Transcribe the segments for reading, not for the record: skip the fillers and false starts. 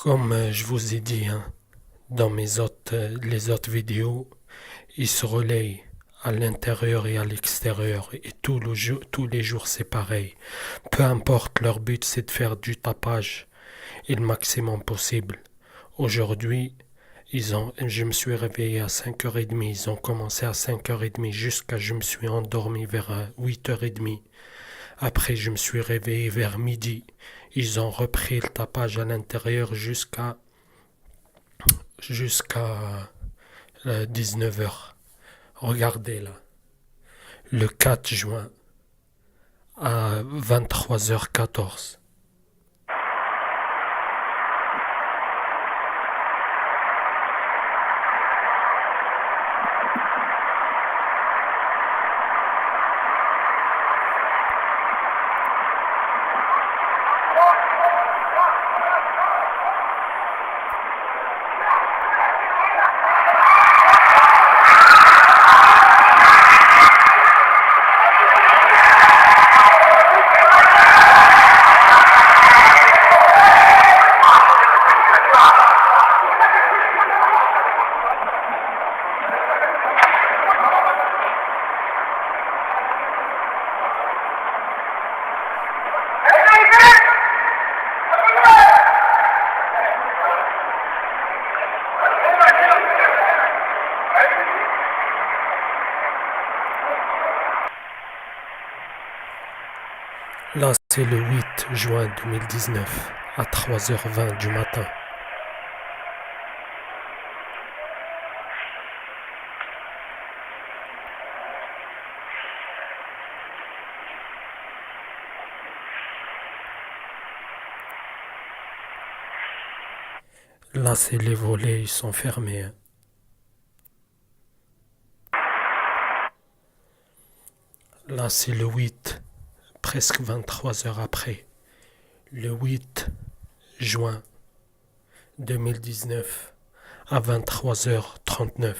Comme je vous ai dit dans les autres vidéos, ils se relayent à l'intérieur et à l'extérieur et tous les jours c'est pareil. Peu importe, leur but c'est de faire du tapage et le maximum possible. Aujourd'hui, je me suis réveillé à 5h30, ils ont commencé à 5h30 jusqu'à je me suis endormi vers 8h30. Après, je me suis réveillé vers midi. Ils ont repris le tapage à l'intérieur jusqu'à 19h. Regardez là, le 4 juin à 23h14. Là, c'est le 8 juin 2019 à 3h20 du matin. Là, c'est les volets, ils sont fermés. Là, c'est le 8, presque 23 heures après. Le 8 juin 2019 à 23h39.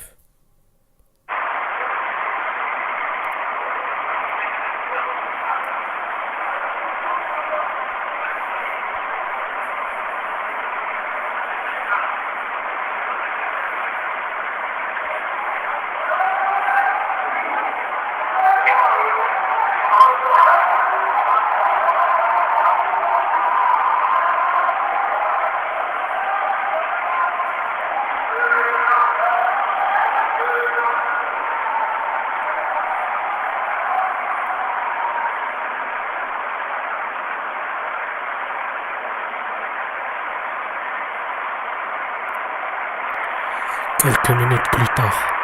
Quelques minutes plus tard.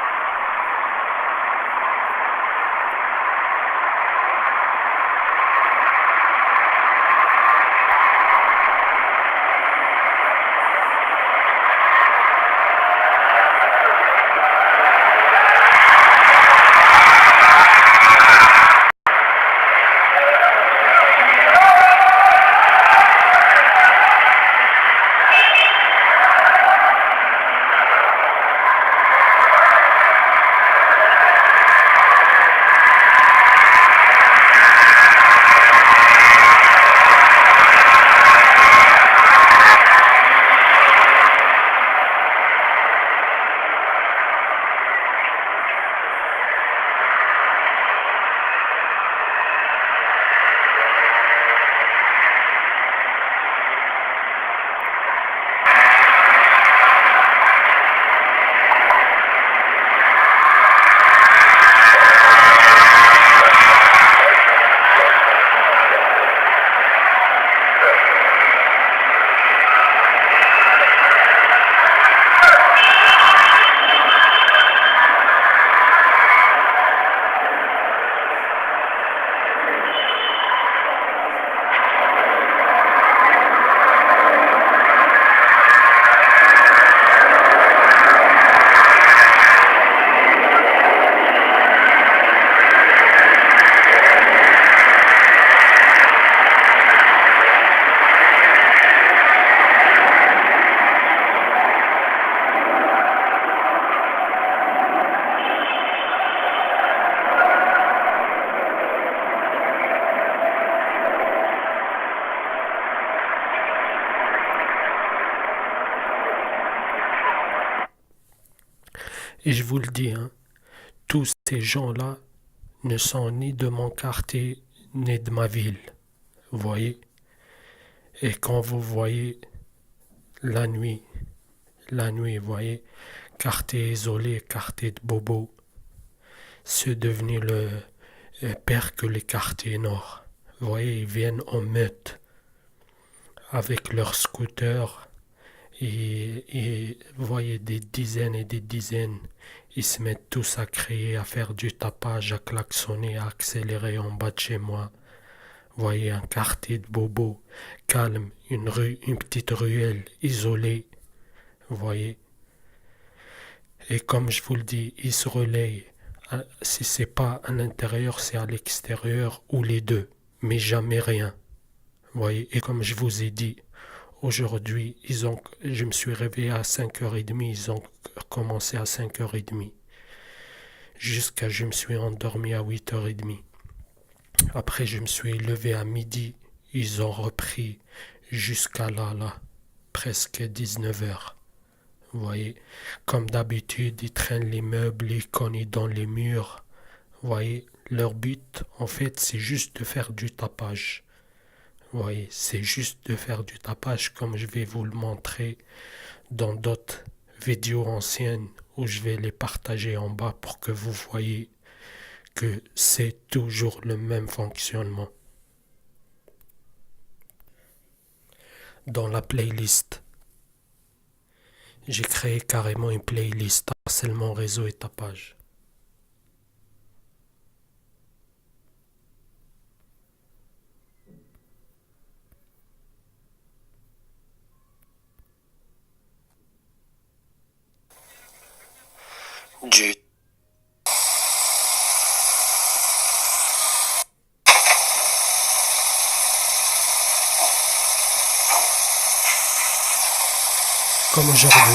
Et je vous le dis, hein, tous ces gens-là ne sont ni de mon quartier, ni de ma ville. Vous voyez? Et quand vous voyez la nuit, vous voyez, quartier isolé, quartier de Bobo, c'est devenu le pire que les quartiers nord. Vous voyez, ils viennent en meute avec leurs scooters et vous voyez des dizaines et des dizaines. Ils se mettent tous à crier, à faire du tapage, à klaxonner, à accélérer en bas de chez moi. Vous voyez un quartier de Bobo, calme, une petite ruelle isolée. Vous voyez. Et comme je vous le dis, ils se relayent. Si c'est pas à l'intérieur, c'est à l'extérieur ou les deux. Mais jamais rien. Vous voyez. Et comme je vous ai dit, aujourd'hui, je me suis réveillé à 5h30, ils ont commencé à 5h30. Jusqu'à je me suis endormi à 8h30. Après, je me suis levé à midi, ils ont repris jusqu'à là, presque 19h. Vous voyez, comme d'habitude, ils traînent les meubles, ils cognent dans les murs. Vous voyez, leur but, en fait, c'est juste de faire du tapage. Vous voyez, c'est juste de faire du tapage comme je vais vous le montrer dans d'autres vidéos anciennes où je vais les partager en bas pour que vous voyez que c'est toujours le même fonctionnement. Dans la playlist, j'ai créé carrément une playlist harcèlement réseau et tapage. Du comme aujourd'hui.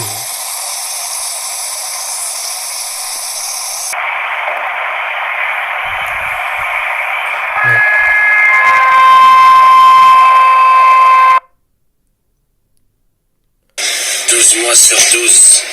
Ouais. Mois sur 12.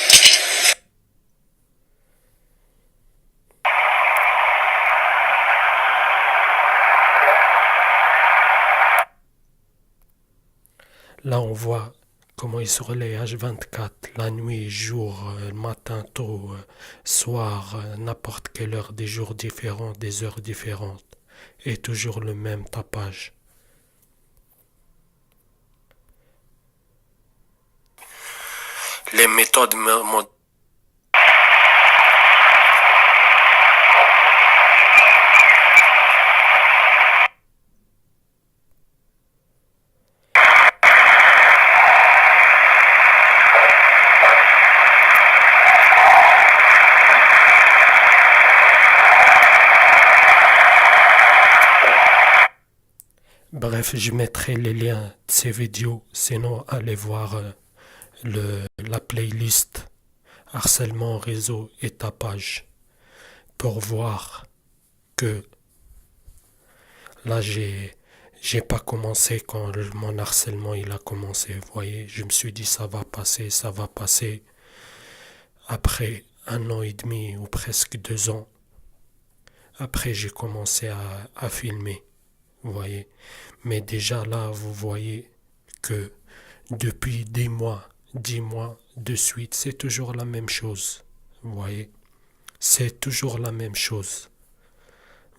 Là, on voit comment ils se relaient H24, la nuit, jour, matin tôt, soir, n'importe quelle heure, des jours différents, des heures différentes. Et toujours le même tapage. Les méthodes modernes. Bref, je mettrai les liens de ces vidéos, sinon allez voir la playlist harcèlement réseau et tapage pour voir que là j'ai pas commencé quand mon harcèlement il a commencé. Vous voyez, je me suis dit ça va passer, ça va passer. Après 1 an et demi ou presque 2 ans, après j'ai commencé à filmer. Vous voyez, mais déjà là vous voyez que depuis des mois, 10 mois de suite, c'est toujours la même chose. Vous voyez, c'est toujours la même chose.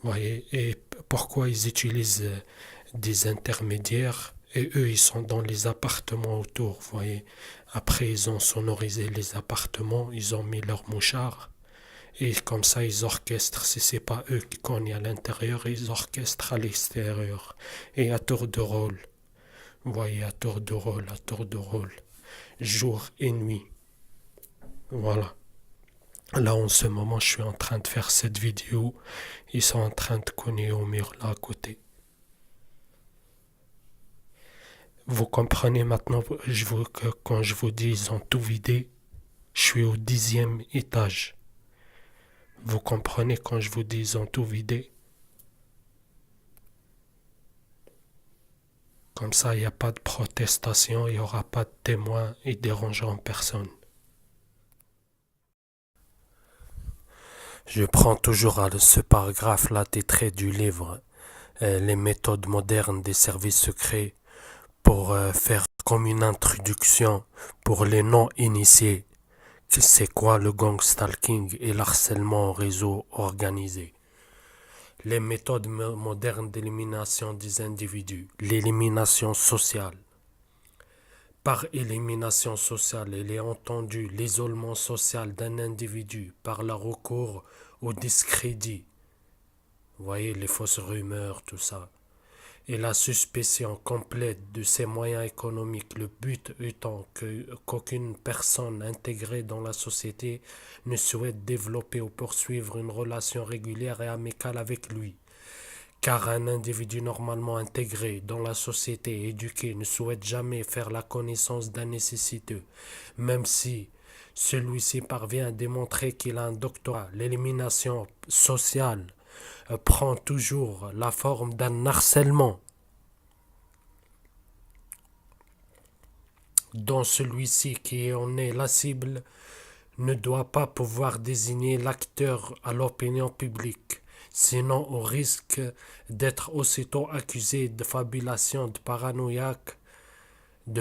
Vous voyez, et pourquoi ils utilisent des intermédiaires et eux ils sont dans les appartements autour, vous voyez. Après ils ont sonorisé les appartements, ils ont mis leurs mouchards et comme ça ils orchestrent. Si c'est pas eux qui cognent à l'intérieur, ils orchestrent à l'extérieur et à tour de rôle. Vous voyez, à tour de rôle, jour et nuit. Voilà. Là en ce moment je suis en train de faire cette vidéo. Ils sont en train de cogner au mur là à côté. Vous comprenez maintenant que quand je vous dis ils ont tout vidé, je suis au 10e étage. Vous comprenez quand je vous dis ils ont tout vidé? Comme ça, il n'y a pas de protestation, il n'y aura pas de témoins, ils dérangeront personne. Je prends toujours ce paragraphe-là titré du livre Les méthodes modernes des services secrets pour faire comme une introduction pour les non-initiés. C'est quoi le gang stalking et l'harcèlement au réseau organisé? Les méthodes modernes d'élimination des individus. L'élimination sociale. Par élimination sociale, il est entendu l'isolement social d'un individu par le recours au discrédit. Vous voyez, les fausses rumeurs, tout ça. Et la suspicion complète de ses moyens économiques, le but étant qu'aucune personne intégrée dans la société ne souhaite développer ou poursuivre une relation régulière et amicale avec lui. Car un individu normalement intégré dans la société et éduqué ne souhaite jamais faire la connaissance d'un nécessiteux, même si celui-ci parvient à démontrer qu'il a un doctorat. L'élimination sociale prend toujours la forme d'un harcèlement, dont celui-ci qui en est la cible ne doit pas pouvoir désigner l'acteur à l'opinion publique, sinon au risque d'être aussitôt accusé de fabulation de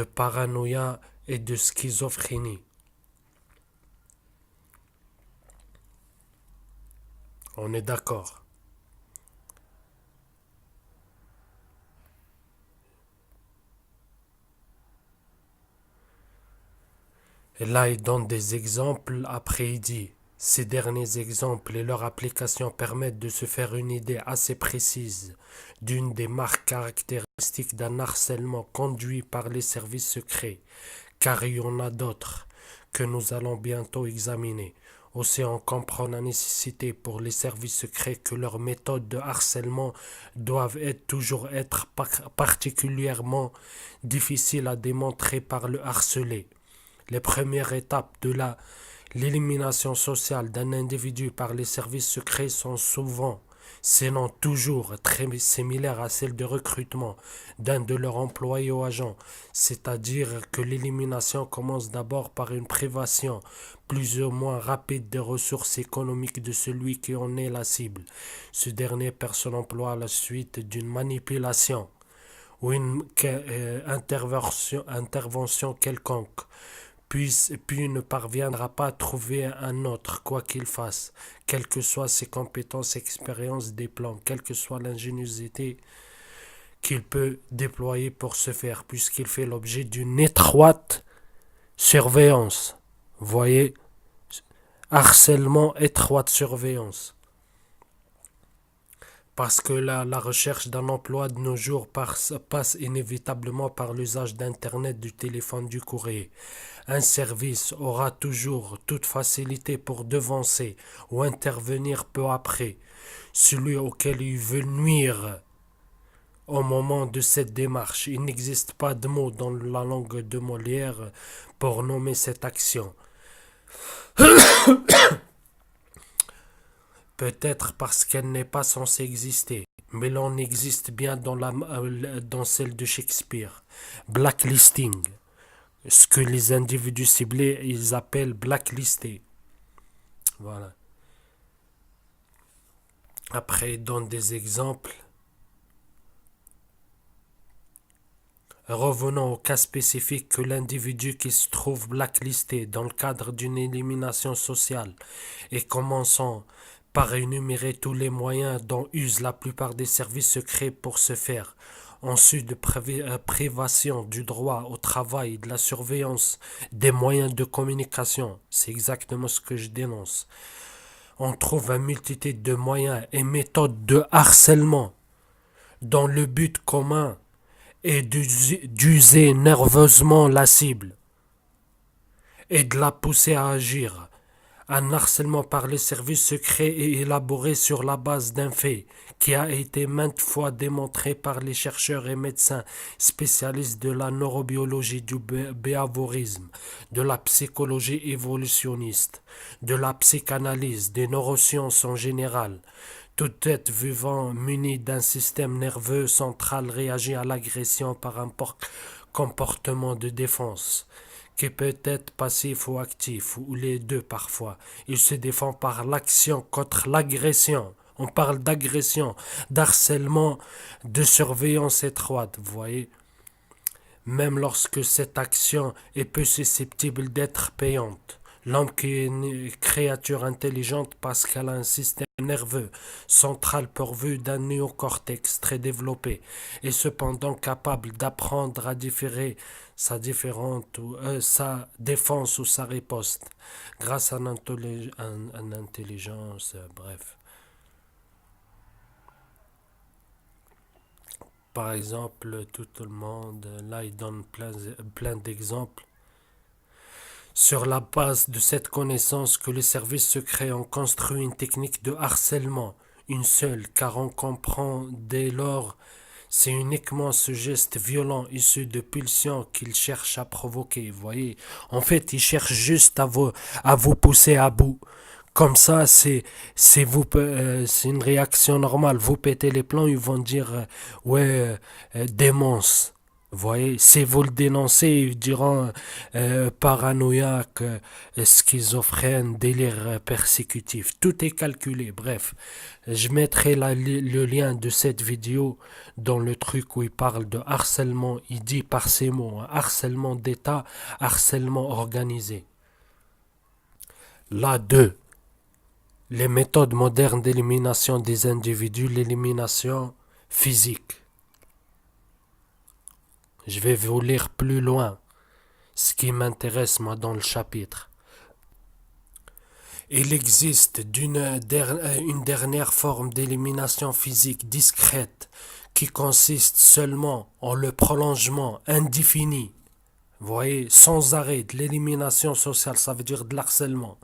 paranoïa et de schizophrénie. On est d'accord. Et là, il donne des exemples, après il dit, ces derniers exemples et leur application permettent de se faire une idée assez précise d'une des marques caractéristiques d'un harcèlement conduit par les services secrets, car il y en a d'autres que nous allons bientôt examiner. Aussi, on comprend la nécessité pour les services secrets que leurs méthodes de harcèlement doivent toujours être particulièrement difficiles à démontrer par le harcelé. Les premières étapes de l'élimination sociale d'un individu par les services secrets sont souvent, sinon toujours, très similaires à celles de recrutement d'un de leurs employés ou agents, c'est-à-dire que l'élimination commence d'abord par une privation plus ou moins rapide des ressources économiques de celui qui en est la cible. Ce dernier perd son emploi à la suite d'une manipulation ou une intervention quelconque, puis ne parviendra pas à trouver un autre, quoi qu'il fasse, quelles que soient ses compétences, expériences, des plans, quelle que soit l'ingéniosité qu'il peut déployer pour ce faire, puisqu'il fait l'objet d'une étroite surveillance. Vous voyez, harcèlement, étroite surveillance. Parce que la recherche d'un emploi de nos jours passe inévitablement par l'usage d'Internet, du téléphone, du courrier. Un service aura toujours toute facilité pour devancer ou intervenir peu après celui auquel il veut nuire. Au moment de cette démarche, il n'existe pas de mot dans la langue de Molière pour nommer cette action. Peut-être parce qu'elle n'est pas censée exister, mais l'on existe bien dans celle de Shakespeare. Blacklisting, ce que les individus ciblés ils appellent blacklisté. Voilà. Après, il donne des exemples. Revenons au cas spécifique que l'individu qui se trouve blacklisté dans le cadre d'une élimination sociale et commençons par énumérer tous les moyens dont usent la plupart des services secrets pour ce faire. Ensuite, de privation du droit au travail, de la surveillance, des moyens de communication. C'est exactement ce que je dénonce. On trouve une multitude de moyens et méthodes de harcèlement dont le but commun est d'user nerveusement la cible et de la pousser à agir. Un harcèlement par les services secrets est élaboré sur la base d'un fait qui a été maintes fois démontré par les chercheurs et médecins spécialistes de la neurobiologie, du behaviorisme, de la psychologie évolutionniste, de la psychanalyse, des neurosciences en général. Tout être vivant muni d'un système nerveux central réagit à l'agression par un comportement de défense qui peut être passif ou actif, ou les deux parfois. Il se défend par l'action contre l'agression. On parle d'agression, d'harcèlement, de surveillance étroite, vous voyez. Même lorsque cette action est peu susceptible d'être payante. L'homme qui est une créature intelligente parce qu'elle a un système nerveux central pourvu d'un néocortex très développé et cependant capable d'apprendre à différer sa défense ou sa riposte grâce à une intelligence, bref. Par exemple, tout le monde, là il donne plein d'exemples. Sur la base de cette connaissance que les services secrets ont construit une technique de harcèlement, une seule, car on comprend dès lors c'est uniquement ce geste violent issu de pulsions qu'ils cherchent à provoquer. Vous voyez, en fait, ils cherchent juste à vous pousser à bout. Comme ça, c'est une réaction normale. Vous pétez les plombs, ils vont dire ouais, démence. Vous voyez, si vous le dénoncez, ils diront paranoïaque, schizophrène, délire persécutif. Tout est calculé. Bref, je mettrai le lien de cette vidéo dans le truc où il parle de harcèlement. Il dit par ces mots, hein, harcèlement d'État, harcèlement organisé. Là, 2. Les méthodes modernes d'élimination des individus, l'élimination physique. Je vais vous lire plus loin ce qui m'intéresse moi dans le chapitre. Il existe une dernière forme d'élimination physique discrète qui consiste seulement en le prolongement indéfini, vous voyez, sans arrêt de l'élimination sociale, ça veut dire de l'harcèlement,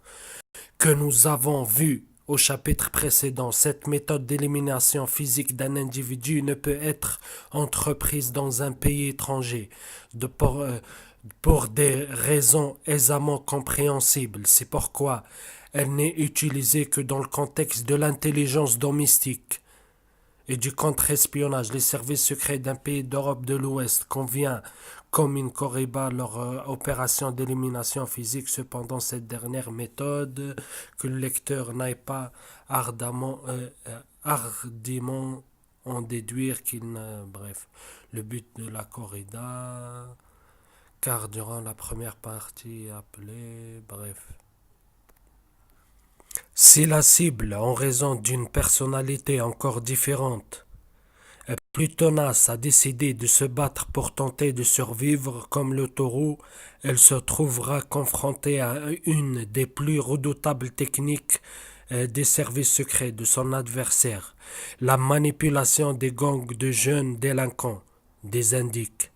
que nous avons vu au chapitre précédent. Cette méthode d'élimination physique d'un individu ne peut être entreprise dans un pays étranger pour des raisons aisément compréhensibles. C'est pourquoi elle n'est utilisée que dans le contexte de l'intelligence domestique et du contre-espionnage. Les services secrets d'un pays d'Europe de l'Ouest convient comme une corriba leur opération d'élimination physique. Cependant, cette dernière méthode que le lecteur n'aille pas hardiment en déduire qu'il n'a... Bref, le but de la corrida, car durant la première partie appelée... Bref. Si la cible, en raison d'une personnalité encore différente, plus tenace a décidé de se battre pour tenter de survivre comme le taureau, elle se trouvera confrontée à une des plus redoutables techniques des services secrets de son adversaire, la manipulation des gangs de jeunes délinquants, des indiques.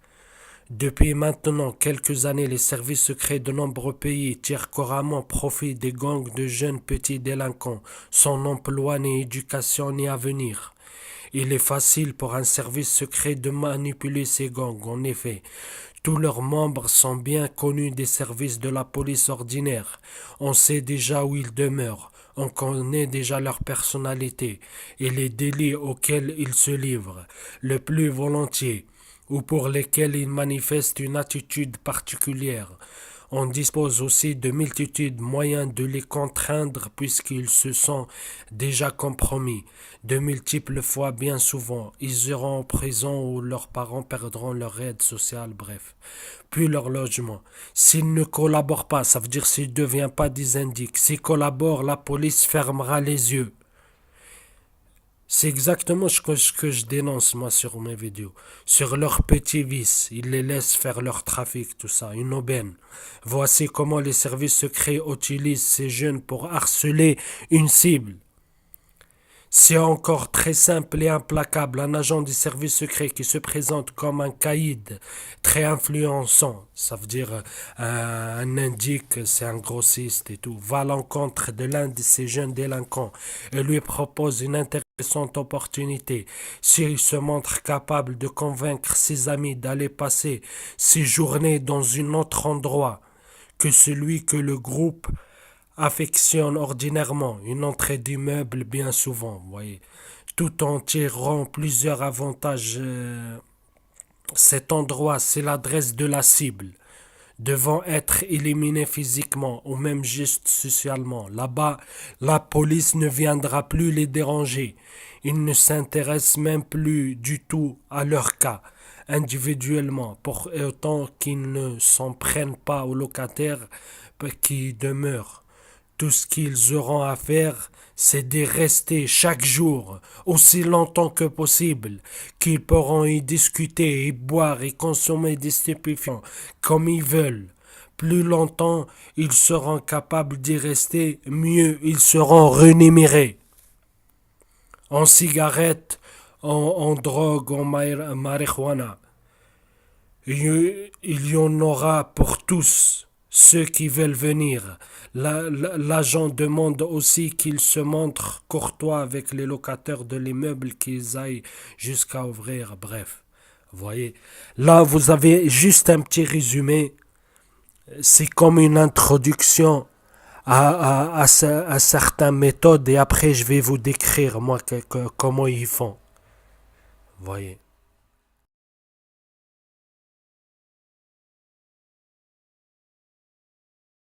Depuis maintenant quelques années, les services secrets de nombreux pays tirent couramment profit des gangs de jeunes petits délinquants, sans emploi ni éducation ni avenir. Il est facile pour un service secret de manipuler ces gangs, en effet. Tous leurs membres sont bien connus des services de la police ordinaire. On sait déjà où ils demeurent. On connaît déjà leur personnalité et les délits auxquels ils se livrent, le plus volontiers, ou pour lesquels ils manifestent une attitude particulière. On dispose aussi de multitudes moyens de les contraindre puisqu'ils se sont déjà compromis. De multiples fois, bien souvent, ils iront en prison ou leurs parents perdront leur aide sociale, bref. Puis leur logement. S'ils ne collaborent pas, ça veut dire s'ils ne deviennent pas des indiques. S'ils collaborent, la police fermera les yeux. C'est exactement ce que je dénonce moi sur mes vidéos. Sur leurs petits vices, ils les laissent faire leur trafic, tout ça, une aubaine. Voici comment les services secrets utilisent ces jeunes pour harceler une cible. C'est encore très simple et implacable. Un agent du service secret qui se présente comme un caïd très influençant, ça veut dire un indique, c'est un grossiste et tout, va à l'encontre de l'un de ces jeunes délinquants et lui propose une intéressante opportunité. S'il se montre capable de convaincre ses amis d'aller passer ses journées dans un autre endroit que celui que le groupe affectionne ordinairement, une entrée d'immeuble bien souvent, vous voyez, tout en tirant plusieurs avantages. Cet endroit, c'est l'adresse de la cible. devant être éliminés physiquement ou même juste socialement. Là-bas, la police ne viendra plus les déranger. Ils ne s'intéressent même plus du tout à leur cas, individuellement, pour autant qu'ils ne s'en prennent pas aux locataires qui demeurent. Tout ce qu'ils auront à faire, c'est d'y rester chaque jour, aussi longtemps que possible, qu'ils pourront y discuter, y boire et consommer des stupéfiants comme ils veulent. Plus longtemps ils seront capables d'y rester, mieux ils seront rémunérés. En cigarettes, en drogue, en marijuana. Il y en aura pour tous ceux qui veulent venir. L'agent demande aussi qu'ils se montrent courtois avec les locataires de l'immeuble, qu'ils aillent jusqu'à ouvrir. Bref, voyez. Là, vous avez juste un petit résumé. C'est comme une introduction à certaines méthodes et après je vais vous décrire moi comment ils font. Voyez.